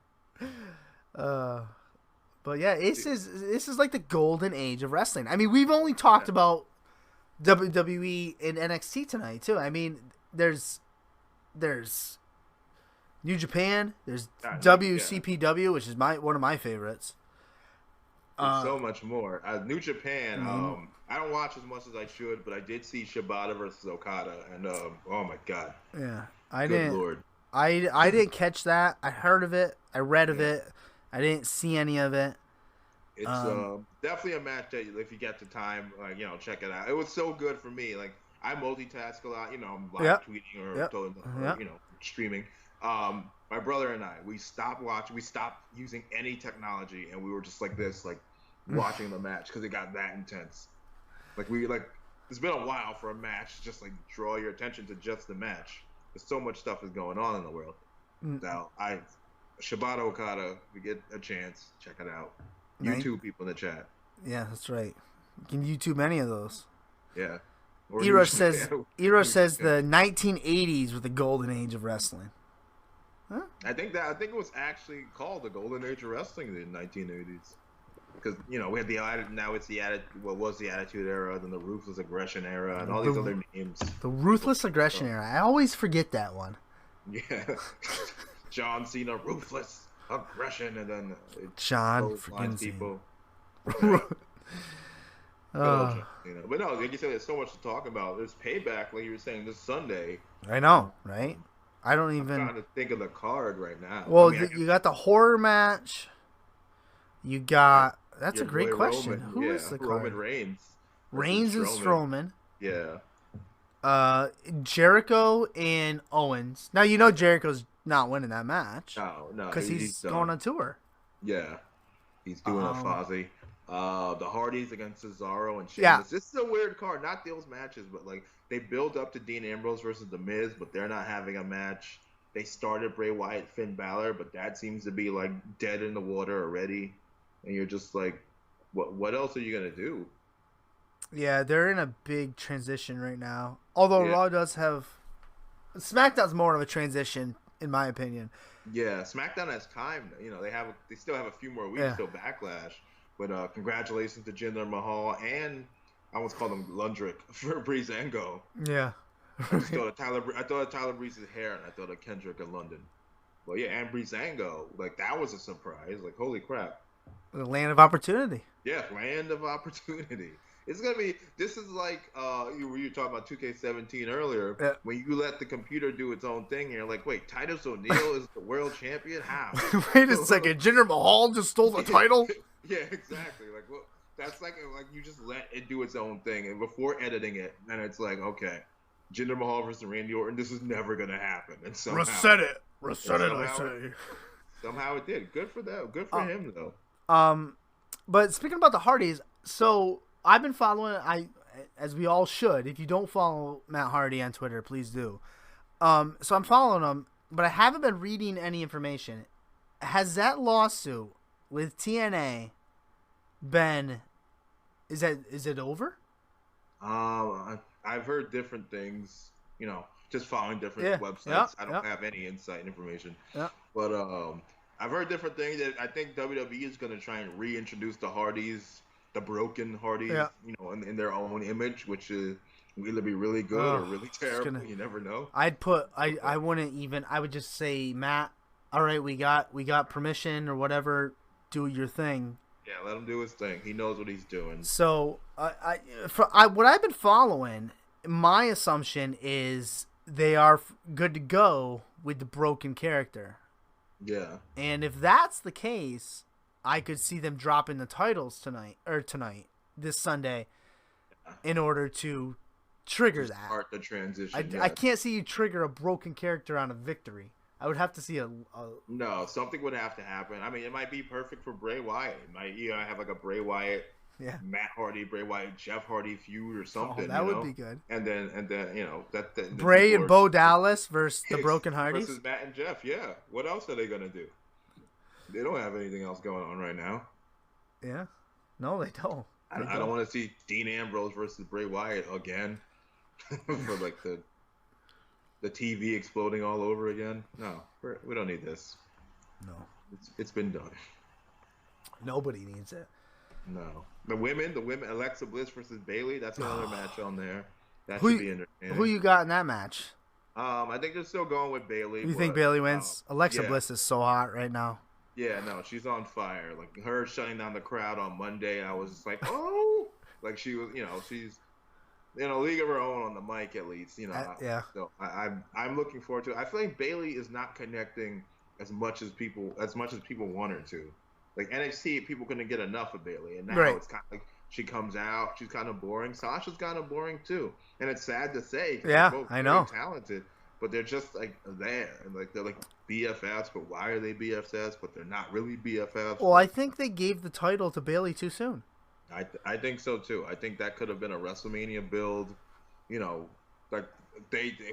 But yeah, this is like the golden age of wrestling. I mean, we've only talked about WWE and NXT tonight too. I mean, there's New Japan, there's WCPW, which is one of my favorites. So much more. New Japan. I don't watch as much as I should, but I did see Shibata versus Okada, and oh my god. Yeah, Good Lord. I didn't catch that. I heard of it. I read of it. I didn't see any of it. It's definitely a match that if you get the time, check it out. It was so good for me. Like, I multitask a lot. I'm live tweeting or streaming. My brother and I, we stopped watching. We stopped using any technology, and we were just like this, like watching the match because it got that intense. It's been a while for a match just like draw your attention to just the match. There's so much stuff is going on in the world. Now, Shibata Okada, if you get a chance, check it out. YouTube people in the chat. Yeah, that's right. You can YouTube any of those. Yeah. Ero says the 1980s were the golden age of wrestling. Huh? I think it was actually called the golden age of wrestling in the 1980s. Because, we had what was the Attitude Era, then the Ruthless Aggression Era, and all these other names. The Ruthless Aggression Era. I always forget that one. Yeah. John Cena, Ruthless Aggression, and then John freaking people. Cena. But no, like you said, there's so much to talk about. There's Payback, like you were saying, this Sunday. I know, right? I'm trying to think of the card right now. Well, you got the horror match. You got... That's a great question. Roman, Who is the card? Roman Reigns. Reigns and Strowman. Yeah. Jericho and Owens. Now, Jericho's not winning that match. No. Because he's going on tour. Yeah. He's doing a Fozzy. The Hardys against Cesaro and Sheamus. Yeah. This is a weird card. Not those matches, but they build up to Dean Ambrose versus The Miz, but they're not having a match. They started Bray Wyatt, Finn Balor, but that seems to be dead in the water already. And you're just like, what else are you gonna do? Yeah, they're in a big transition right now. Although Raw does have... SmackDown's more of a transition, in my opinion. Yeah, SmackDown has time. They still have a few more weeks till Backlash. But congratulations to Jinder Mahal and I almost called him Lundrick for Breezango. Yeah. I thought of Tyler Breeze's hair, and I thought of Kendrick in London. Well, yeah, and Breezango, that was a surprise. Holy crap. The land of opportunity. Yeah, land of opportunity. It's going to be, this is like, you were talking about 2K17 earlier, when you let the computer do its own thing, and you're like, wait, Titus O'Neil is the world champion? How? Wait a second, Jinder Mahal just stole the title? Yeah, exactly. That's like you just let it do its own thing, and before editing it, and it's like, okay, Jinder Mahal versus Randy Orton, this is never going to happen. And somehow, Reset it, I say. Somehow it did. Good for them. Good for him, though. But speaking about the Hardys, so I've been following, as we all should. If you don't follow Matt Hardy on Twitter, please do. So I'm following him, but I haven't been reading any information. Has that lawsuit with TNA been? Is it over? I've heard different things. Just following different websites. I don't have any inside information. Yeah. But I've heard different things. That I think WWE is going to try and reintroduce the Hardys, the broken Hardys, in their own image, which is Will either be really good or really terrible. You never know. I wouldn't even. I would just say, Matt. All right, we got permission or whatever. Do your thing. Yeah, let him do his thing. He knows what he's doing. So what I've been following, my assumption is they are good to go with the broken character. Yeah. And if that's the case, I could see them dropping the titles this Sunday, in order to trigger that. Start the transition. I can't see you trigger a broken character on a victory. I would have to see No, something would have to happen. I mean, it might be perfect for Bray Wyatt. It might have like a Bray Wyatt, Matt Hardy, Bray Wyatt, Jeff Hardy feud or something. Oh, that would be good. And then that Bray and Bo Dallas versus the Broken Hardys versus Matt and Jeff. Yeah. What else are they gonna do? They don't have anything else going on right now. Yeah. No, they don't. I don't want to see Dean Ambrose versus Bray Wyatt again for like the TV exploding all over again. No, we don't need this. No, it's been done. Nobody needs it. No, the women, Alexa Bliss versus Bayley. That's another match on there. That should be entertaining. Who you got in that match? I think they're still going with Bayley. You think Bayley wins? Alexa Bliss is so hot right now. Yeah, no, she's on fire. Like her shutting down the crowd on Monday, I was just like, oh, like she was, she's in a league of her own on the mic at least, Yeah. So I'm looking forward to it. I feel like Bayley is not connecting as much as people want her to. Like NXT, people couldn't get enough of Bayley, and now it's kind of like she comes out, she's kind of boring. Sasha's kind of boring too, and it's sad to say. Yeah, they're both I know. very talented, but they're just like there, and like they're like BFFs. But why are they BFFs? But they're not really BFFs. Well, I think they gave the title to Bayley too soon. I think so too. I think that could have been a WrestleMania build. Like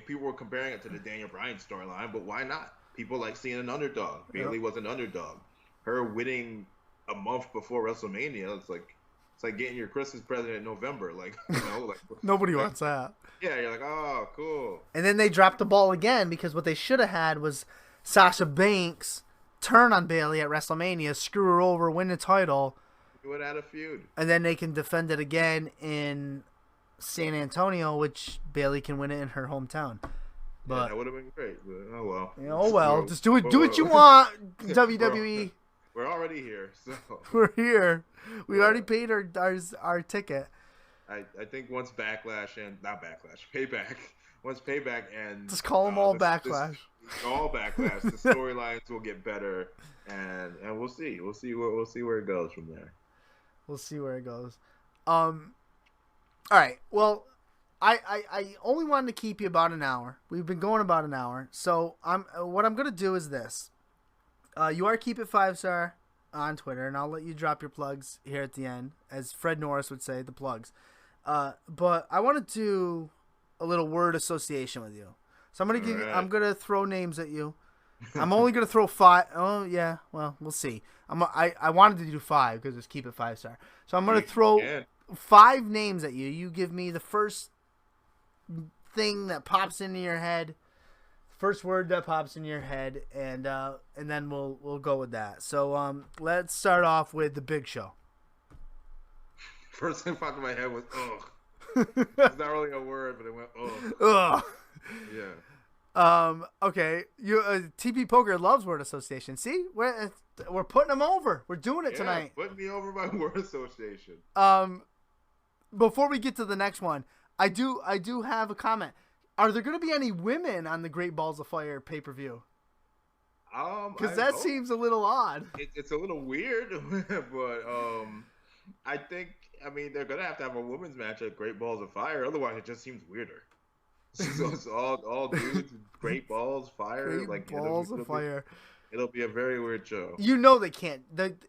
people were comparing it to the Daniel Bryan storyline, but why not? People like seeing an underdog. Bayley was an underdog. Her winning a month before WrestleMania, it's like getting your Christmas present in November. Like, like nobody wants that. Yeah, you're like, oh, cool. And then they dropped the ball again because what they should have had was Sasha Banks turn on Bayley at WrestleMania, screw her over, win the title. You would have had a feud. And then they can defend it again in San Antonio, which Bayley can win it in her hometown. But that would have been great. But, oh well. Oh well. Just do it. Do what you want, WWE. We're already here, so we're here. We already paid our ticket. I think once Payback. Once Payback ends, just call them all Backlash. All Backlash. The storylines will get better, and we'll see. We'll see where it goes from there. We'll see where it goes. All right. Well, I only wanted to keep you about an hour. We've been going about an hour, so what I'm gonna do is this. You are Keep It 5-Star on Twitter, and I'll let you drop your plugs here at the end, as Fred Norris would say, the plugs. But I want to do a little word association with you. So I'm gonna throw names at you. I'm only gonna throw 5. Oh yeah, well we'll see. I wanted to do 5 because it's Keep It 5-Star. So I'm gonna throw 5 names at you. You give me the first thing that pops into your head. First word that pops in your head, and then we'll go with that. So let's start off with the Big Show. First thing popped in my head was ugh. It's not really a word, but it went ugh. Ugh. Yeah. Okay. You TP Poker loves word association. See, we're putting them over. We're doing it tonight. Putting me over by word association. Before we get to the next one, I do have a comment. Are there going to be any women on the Great Balls of Fire pay-per-view? Because that seems a little odd. It's a little weird, but I think they're going to have a women's match at Great Balls of Fire. Otherwise, it just seems weirder. So it's all dudes, Great Balls, Fire, Great Balls of Fire. It'll be a very weird show. You know they can't.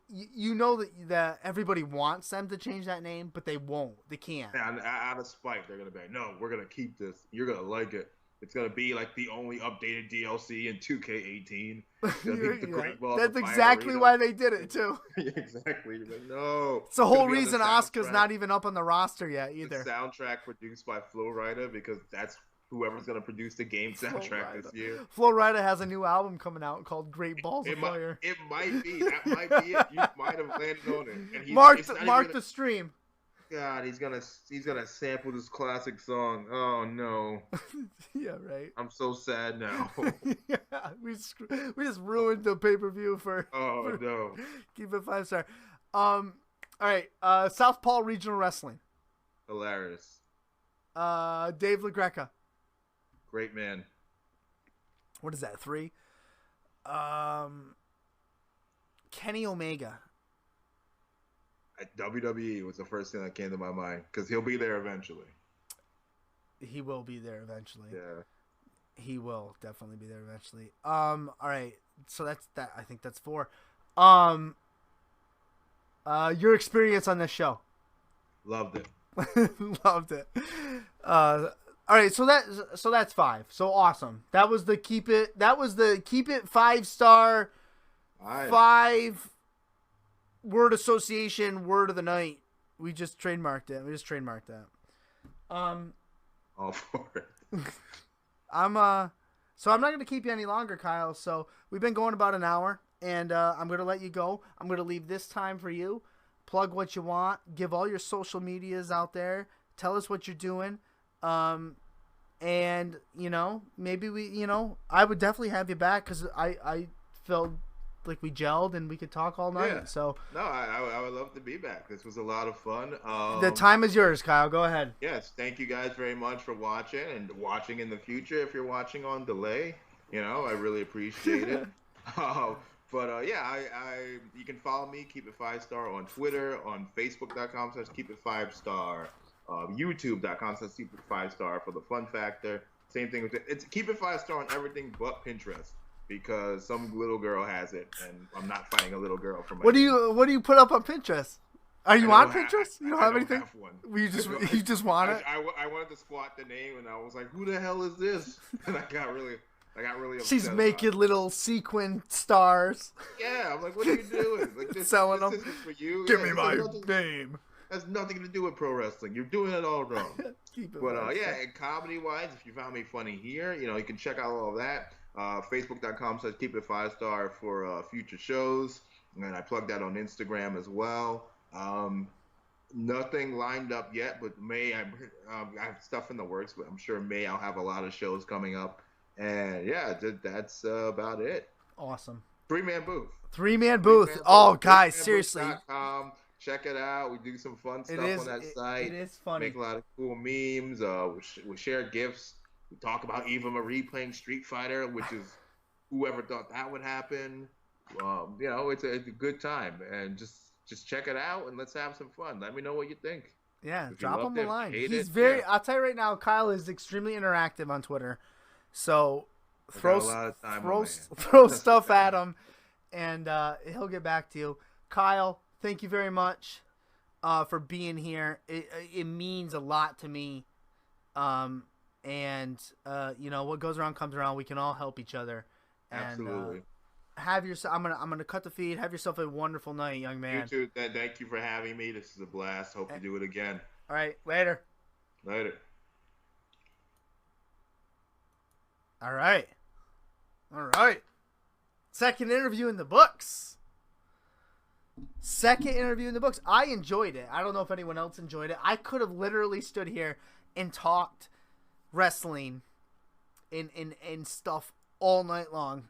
You know that everybody wants them to change that name, but they won't. They can't. Yeah, out of spite, they're gonna be like, no, we're gonna keep this. You're gonna like it. It's gonna be like the only updated DLC in 2K18. That's exactly why they did it too. Exactly. You're like, no. It's the whole reason Asuka's not even up on the roster yet either. The soundtrack produced by Flo Rida, because that's whoever's going to produce the game soundtrack this year. Flo Rida has a new album coming out called Great Balls of Fire. It might be. That might be it. You might have landed on it. And mark the stream. God, he's gonna sample this classic song. Oh no. Yeah, right. I'm so sad now. Yeah, we just ruined the pay-per-view for. Oh no. Keep it 5-star. All right. Southpaw Regional Wrestling. Hilarious. Dave LaGreca. Great man. What is that? 3. Kenny Omega. At WWE was the first thing that came to my mind because he'll be there eventually. He will be there eventually. Yeah. He will definitely be there eventually. All right. So that's that. I think that's 4. Your experience on this show. Loved it. Loved it. All right. So that's 5. So awesome. That was the keep it 5-star. 5 word association word of the night. We just trademarked it. that. All for it. So I'm not going to keep you any longer, Kyle. So we've been going about an hour, and I'm going to let you go. I'm going to leave this time for you. Plug what you want. Give all your social medias out there. Tell us what you're doing. And, maybe I would definitely have you back because I felt like we gelled and we could talk all night. Yeah. So no, I would love to be back. This was a lot of fun. The time is yours, Kyle. Go ahead. Yes, thank you guys very much for watching and watching in the future. If you're watching on delay, I really appreciate it. You can follow me, Keep It 5-star on Twitter, on Facebook.com/Keep It 5-star, YouTube.com/Keep It 5-star for the fun factor. Same thing with it. It's Keep It 5-star on everything but Pinterest. Because some little girl has it, and I'm not fighting a little girl for my. What do you put up on Pinterest? Are you on Pinterest? You don't have anything. Have one. You just want it. I wanted to squat the name, and I was like, "Who the hell is this?" And I got really upset. She's making little sequin stars. Yeah, I'm like, "What are you doing? Like this, selling this them isn't for you. Give me my name." Has nothing to do with pro wrestling. You're doing it all wrong. And comedy wise, if you found me funny here, you can check out all of that. Facebook.com/Keep It 5-star for future shows, and I plug that on Instagram as well. Nothing lined up yet, but May I have stuff in the works, but I'm sure May I'll have a lot of shows coming up, and that's about it. Awesome. 3-man booth. 3-man booth. Oh, guys, seriously. Check it out. We do some fun stuff on that site. It is funny. Make a lot of cool memes. We share gifts. We talk about Eva Marie playing Street Fighter, which is whoever thought that would happen. It's a good time, and just check it out and let's have some fun. Let me know what you think. Yeah, drop him a line. He's very. I'll tell you right now, Kyle is extremely interactive on Twitter. So throw stuff at him, and he'll get back to you. Kyle, thank you very much for being here. It means a lot to me. And what goes around comes around. We can all help each other. Absolutely. I'm gonna cut the feed. Have yourself a wonderful night, young man. You too. Thank you for having me. This is a blast. Hope to do it again. All right. Later. All right. Second interview in the books. I enjoyed it. I don't know if anyone else enjoyed it. I could have literally stood here and talked wrestling and stuff all night long.